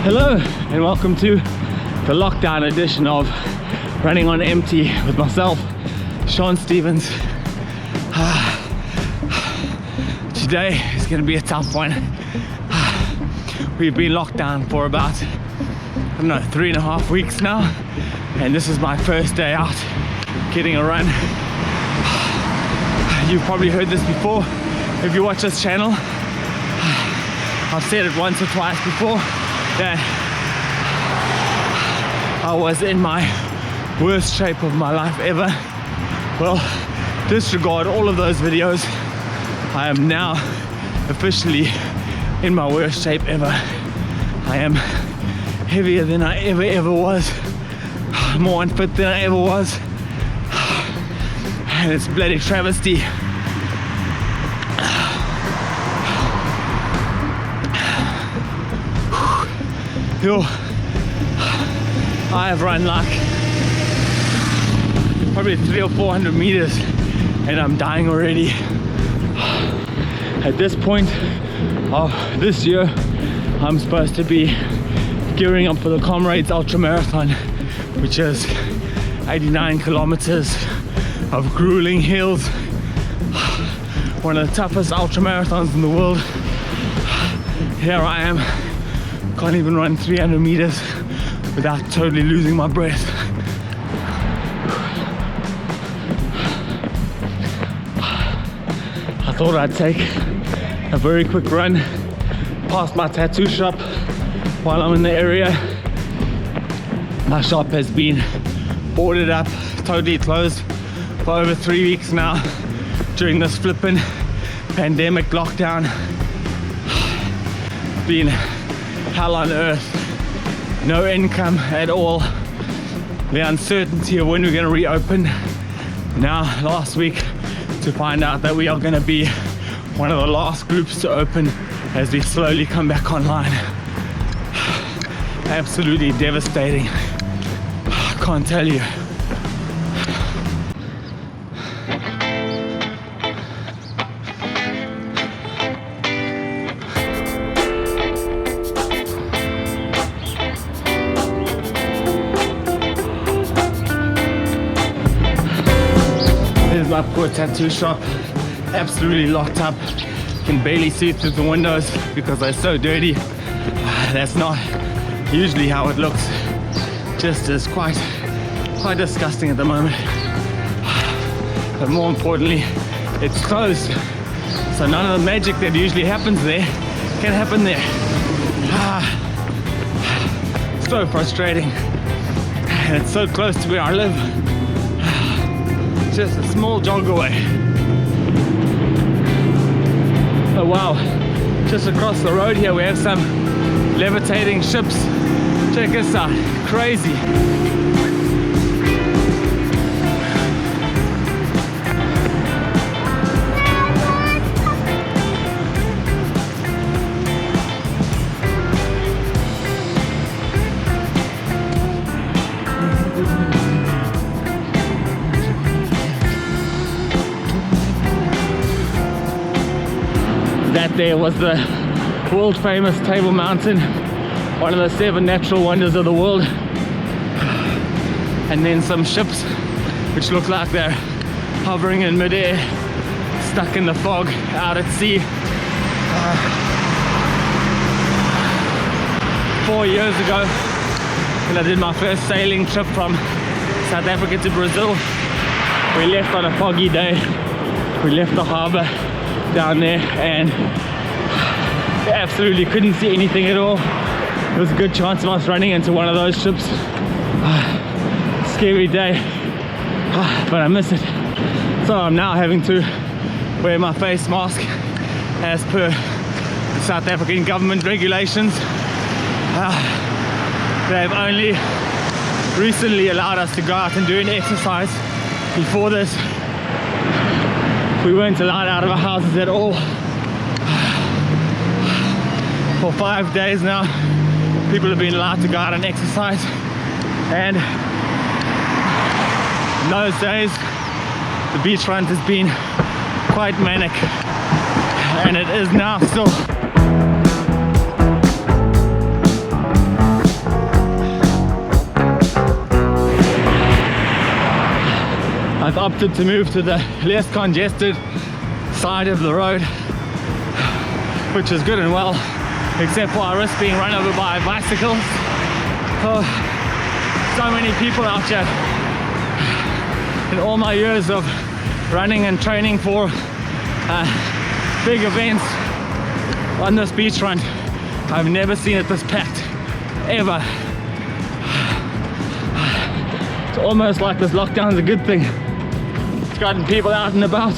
Hello and welcome to the lockdown edition of Running on Empty with myself, Sean Stevens. Today is going to be a tough one. We've been locked down for about, 3.5 weeks now, and this is my first day out getting a run. You've probably heard this before if you watch this channel. I've said it once or twice before that I was in my worst shape of my life ever. Well, disregard all of those videos. I am now officially in my worst shape ever. I am heavier than I ever was, more unfit than I ever was, and it's bloody travesty. Yo, I have run like probably 300 or 400 meters and I'm dying already. At this point of this year, I'm supposed to be gearing up for the Comrades Ultra Marathon, which is 89 kilometers of grueling hills. One of the toughest ultra marathons in the world. Here I am. Can't even run 300 meters without totally losing my breath. I thought I'd take a very quick run past my tattoo shop while I'm in the area. My shop has been boarded up, totally closed for over 3 weeks now during this flippin' pandemic lockdown. Been hell on earth, no income at all, the uncertainty of when we're going to reopen. Now last week to find out that we are going to be one of the last groups to open as we slowly come back online. Absolutely devastating, I can't tell you. My poor tattoo shop, absolutely locked up. Can barely see through the windows because they're so dirty. That's not usually how it looks. Just is quite disgusting at the moment. But more importantly, it's closed, so none of the magic that usually happens there can happen there. So frustrating, and it's so close to where I live. Just a small jog away. Oh wow, just across the road here we have some levitating ships. Check this out, crazy. That there was the world famous Table Mountain, one of the 7 natural wonders of the world. And then some ships which look like they're hovering in midair, stuck in the fog out at sea. 4 years ago, when I did my first sailing trip from South Africa to Brazil, we left on a foggy day. We left the harbor down there and absolutely couldn't see anything at all. There was a good chance of us running into one of those ships. Scary day, but I miss it. So I'm now having to wear my face mask as per the South African government regulations. They've only recently allowed us to go out and do an exercise. Before this, We weren't allowed out of our houses at all for 5 days now. People have been allowed to go out and exercise, and in those days the beachfront has been quite manic, and it is now still. I've opted to move to the less congested side of the road, which is good and well, except for I risk being run over by bicycles. Oh, so many people out here. In all my years of running and training for big events on this beachfront, I've never seen it this packed, ever. It's almost like this lockdown's a good thing. It's gotten people out and about.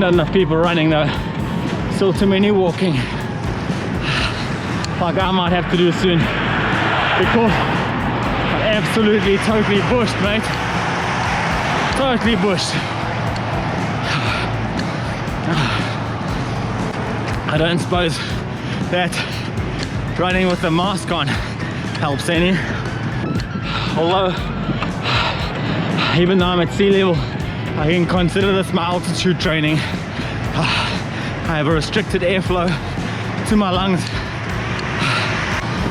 Not enough people running though. Still too many walking. Like I might have to do soon, because I'm absolutely totally bushed, mate. Totally bushed. I don't suppose that running with the mask on helps any. Although, even though I'm at sea level, I can consider this my altitude training. I have a restricted airflow to my lungs.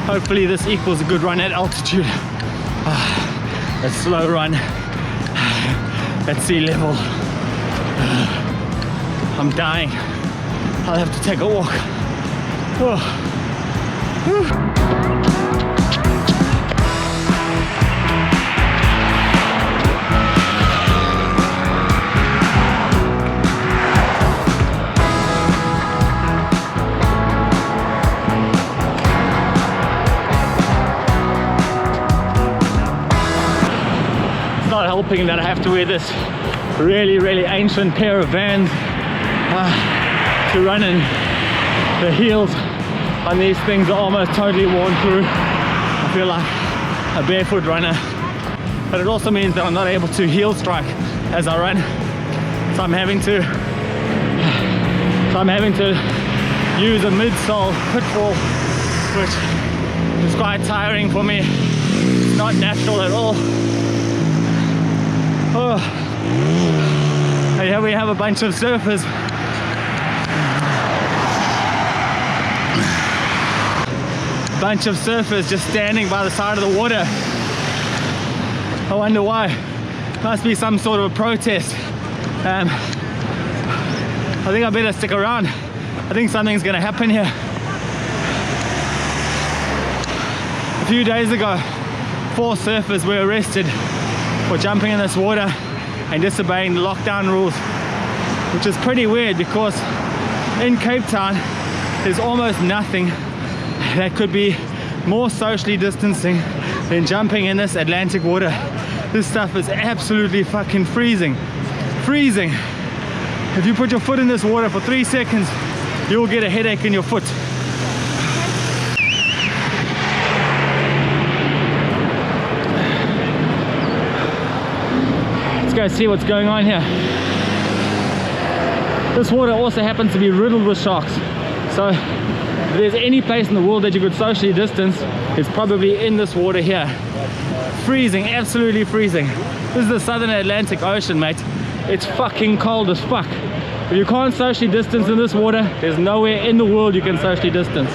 Hopefully this equals a good run at altitude. A slow run at sea level. I'm dying. I'll have to take a walk. Not helping that I have to wear this really ancient pair of Vans to run in. The heels on these things are almost totally worn through. I feel like a barefoot runner, but it also means that I'm not able to heel strike as I run, so I'm having to use a midsole pitfall, which is quite tiring for me. It's not natural at all. Oh, and here we have a bunch of surfers. Bunch of surfers just standing by the side of the water. I wonder why. Must be some sort of a protest. I think I better stick around. I think something's gonna happen here. A few days ago, 4 surfers were arrested for jumping in this water and disobeying the lockdown rules, which is pretty weird because in Cape Town there's almost nothing that could be more socially distancing than jumping in this Atlantic water. This stuff is absolutely fucking freezing. Freezing. If you put your foot in this water for 3 seconds, you'll get a headache in your foot. Let's go see what's going on here. This water also happens to be riddled with sharks. So if there's any place in the world that you could socially distance, it's probably in this water here. Freezing, absolutely freezing. This is the southern Atlantic Ocean, mate. It's fucking cold as fuck. If you can't socially distance in this water, there's nowhere in the world you can socially distance.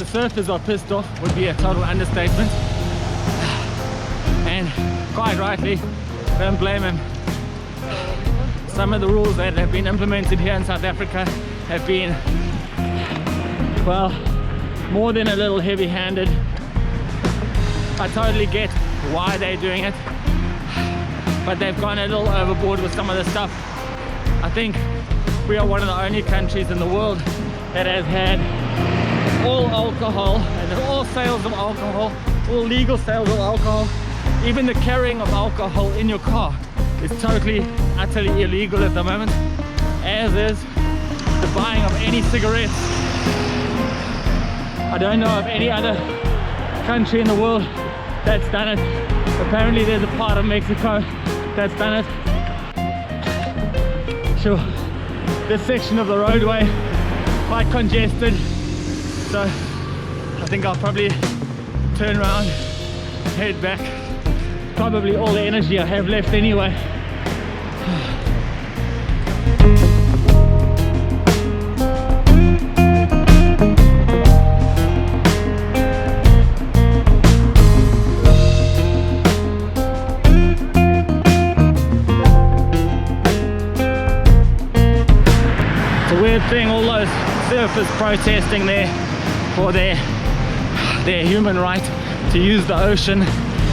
the surfers are pissed off would be a total understatement. And quite rightly, don't blame him. Some of the rules that have been implemented here in South Africa have been, well, more than a little heavy-handed. I totally get why they're doing it, but they've gone a little overboard with some of the stuff. I think we are one of the only countries in the world that has had all alcohol and all sales of alcohol, all legal sales of alcohol, even the carrying of alcohol in your car is totally, utterly illegal at the moment, as is the buying of any cigarettes. I don't know of any other country in the world that's done it. Apparently there's a part of Mexico that's done it. Sure, this section of the roadway quite congested, so I think I'll probably turn around, head back. Probably all the energy I have left anyway. Thing, all those surfers protesting there for their human right to use the ocean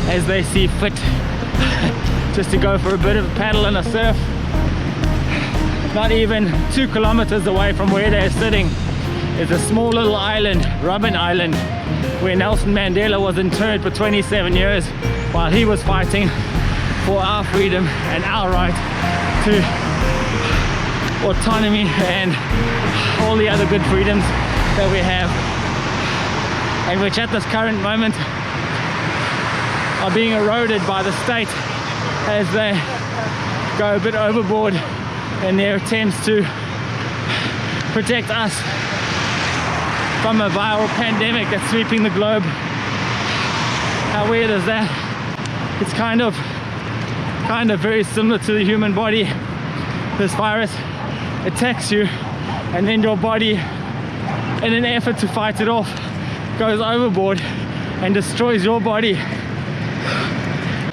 as they see fit, just to go for a bit of a paddle and a surf. Not even 2 kilometers away from where they're sitting is a small little island, Robben Island, where Nelson Mandela was interned for 27 years while he was fighting for our freedom and our right to autonomy and all the other good freedoms that we have, and which at this current moment are being eroded by the state as they go a bit overboard in their attempts to protect us from a viral pandemic that's sweeping the globe. How weird is that? It's kind of very similar to the human body. This virus attacks you, and then your body, in an effort to fight it off, goes overboard and destroys your body.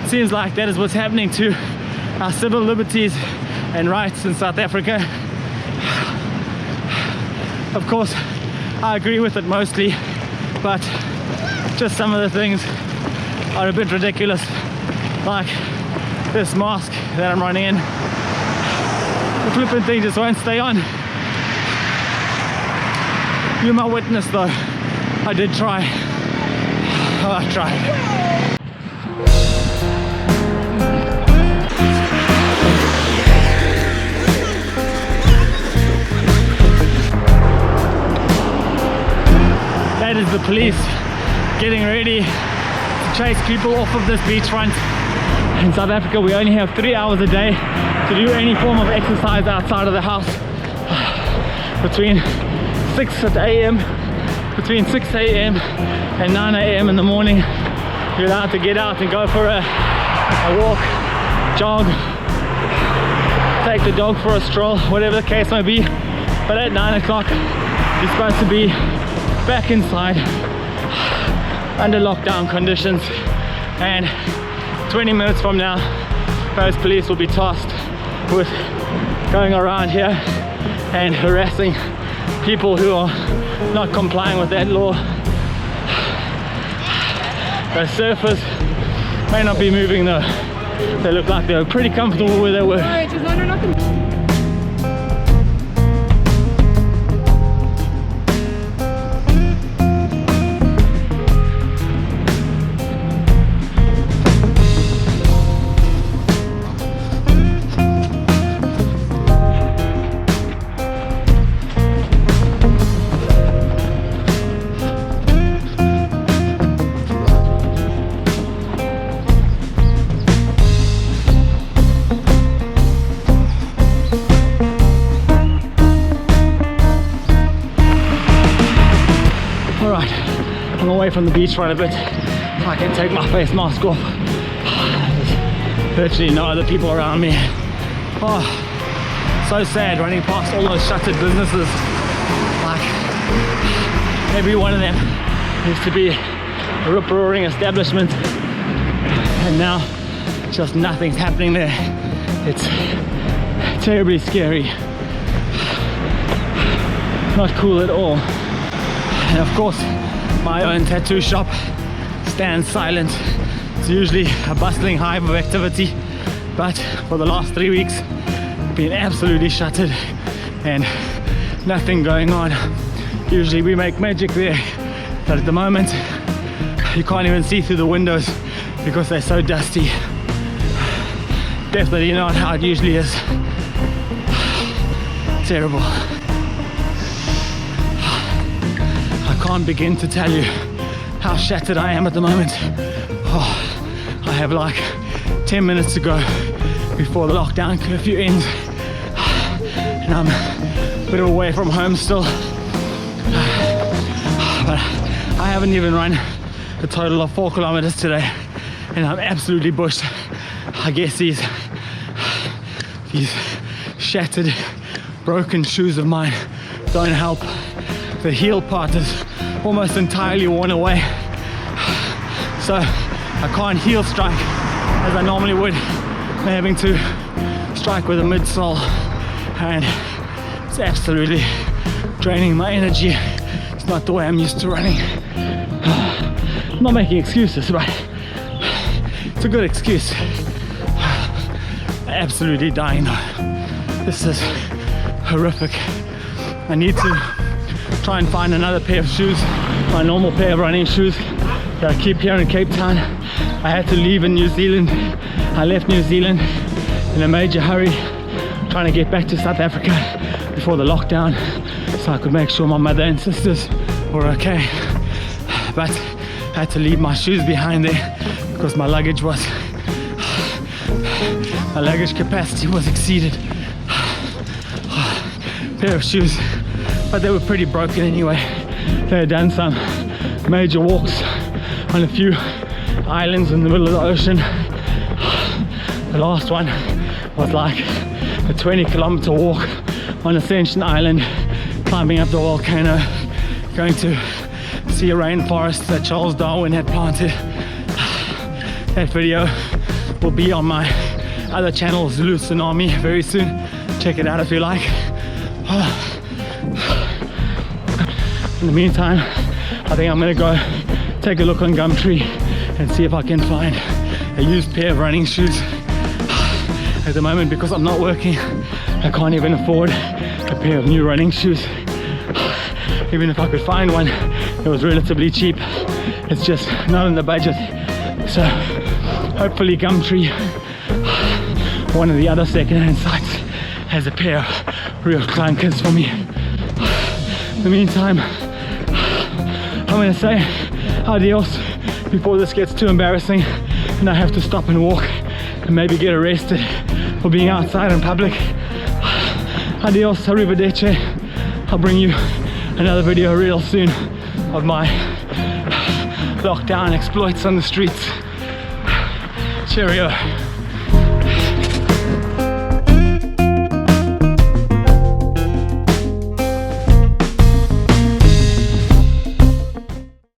It seems like that is what's happening to our civil liberties and rights in South Africa. Of course, I agree with it mostly, but just some of the things are a bit ridiculous, like this mask that I'm running in. The flipping thing just won't stay on. You're my witness though. I did try. Oh, I tried. That is the police getting ready to chase people off of this beachfront. In South Africa, we only have 3 hours a day to do any form of exercise outside of the house. Between 6 a.m. and 9 a.m. in the morning, you're allowed to get out and go for a walk, jog, take the dog for a stroll, whatever the case may be. But at 9 o'clock, you're supposed to be back inside under lockdown conditions, and 20 minutes from now, those police will be tasked with going around here and harassing people who are not complying with that law. The surfers may not be moving though. They look like they were pretty comfortable where they were. From the beachfront a bit, I can take my face mask off. There's virtually no other people around me. Oh, so sad running past all those shuttered businesses. Like, Every one of them used to be a rip-roaring establishment, and now just nothing's happening there. It's terribly scary, not cool at all. And of course, my own tattoo shop stands silent. It's usually a bustling hive of activity, but for the last 3 weeks, been absolutely shuttered and nothing going on. Usually we make magic there, but at the moment you can't even see through the windows because they're so dusty. Definitely not how it usually is. Terrible. I can't begin to tell you how shattered I am at the moment. Oh, I have like 10 minutes to go before the lockdown curfew ends, and I'm a bit away from home still. But I haven't even run a total of 4 kilometers today, and I'm absolutely bushed. I guess these shattered, broken shoes of mine don't help. The heel part is almost entirely worn away, so I can't heel strike as I normally would. I'm having to strike with a midsole, and it's absolutely draining my energy. It's not the way I'm used to running. I'm not making excuses, but it's a good excuse. Absolutely dying though. This is horrific. I need to try and find another pair of shoes, my normal pair of running shoes that I keep here in Cape Town. I had to leave in New Zealand. I left New Zealand in a major hurry, trying to get back to South Africa before the lockdown so I could make sure my mother and sisters were okay. But I had to leave my shoes behind there because my luggage capacity was exceeded. Pair of shoes, but they were pretty broken anyway. They had done some major walks on a few islands in the middle of the ocean. The last one was like a 20-kilometer walk on Ascension Island, climbing up the volcano, going to see a rainforest that Charles Darwin had planted. That video will be on my other channel, Zulu Tsunami, very soon. Check it out if you like. In the meantime, I think I'm gonna go take a look on Gumtree and see if I can find a used pair of running shoes. At the moment, because I'm not working, I can't even afford a pair of new running shoes. Even if I could find one that was relatively cheap, it's just not in the budget. So hopefully Gumtree, one of the other second-hand sites, has a pair of real clunkers for me. In the meantime, I'm gonna say adios before this gets too embarrassing and I have to stop and walk and maybe get arrested for being outside in public. Adios, arrivederci. I'll bring you another video real soon of my lockdown exploits on the streets. Cheerio.